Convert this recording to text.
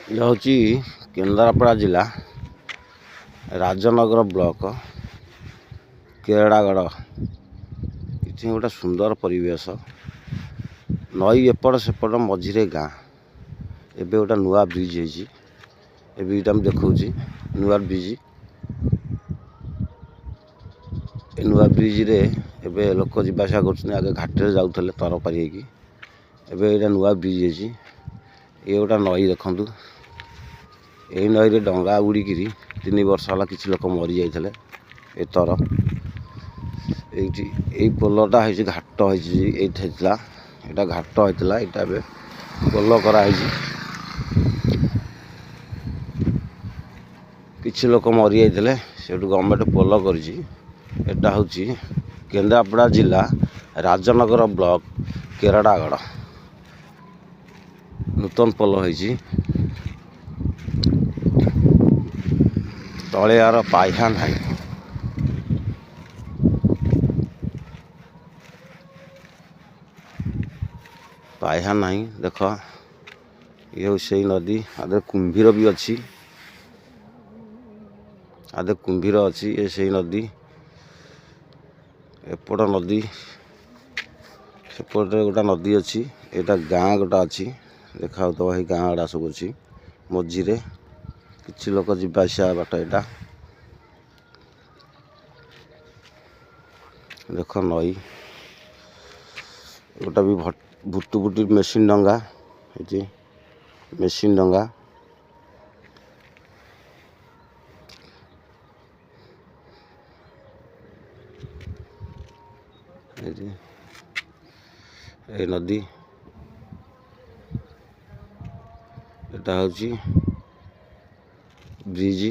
ये हूँ केन्द्रापड़ा जिला राजनगर ब्लॉक केरड़ागढ़। ये गोटे सुंदर परिवेश नई एपट सेपट मझिरे गाँ एबे गोटे नुआ ब्रिज होता देखा नुआ ब्रिज नुआ ब्रिज रे एबे लोक जीवासा कर आगे घाटे जाऊे तर पारी एबे नुआ ब्रिज ये गोटे नई देखु यही नई रे डंगा उड़िकी 3 वर्ष है किसी लोक मरी जाते एतर ये पोलटा है घाट होता यहाँ घाट होता यहाँ पोल कराई किसी लोक मरी जाते से गवर्नमेंट पोल करटा हूँ केन्द्रापड़ा जिला राजनगर ब्लॉक केरड़ागढ़ नूतन पोल होती तले यार पाइहा ना पाइहा ना देख ये से नदी आदे कुंभीर भी अच्छी आदे कुंभीर अच्छी ये से नदी एपट नदी सेपटे गोटा नदी अच्छी यहाँ गाँ गोटा अच्छी देखा तो वही गाँ गुड़ा सब अच्छी मझिरे किसी लोक जीवासा बाट यहाँ देख नई गोटा भी भुटुभुटी मेसीन डंगा ये मेसीन डंगा ये नदी यहाँ हूँ ब्रिज।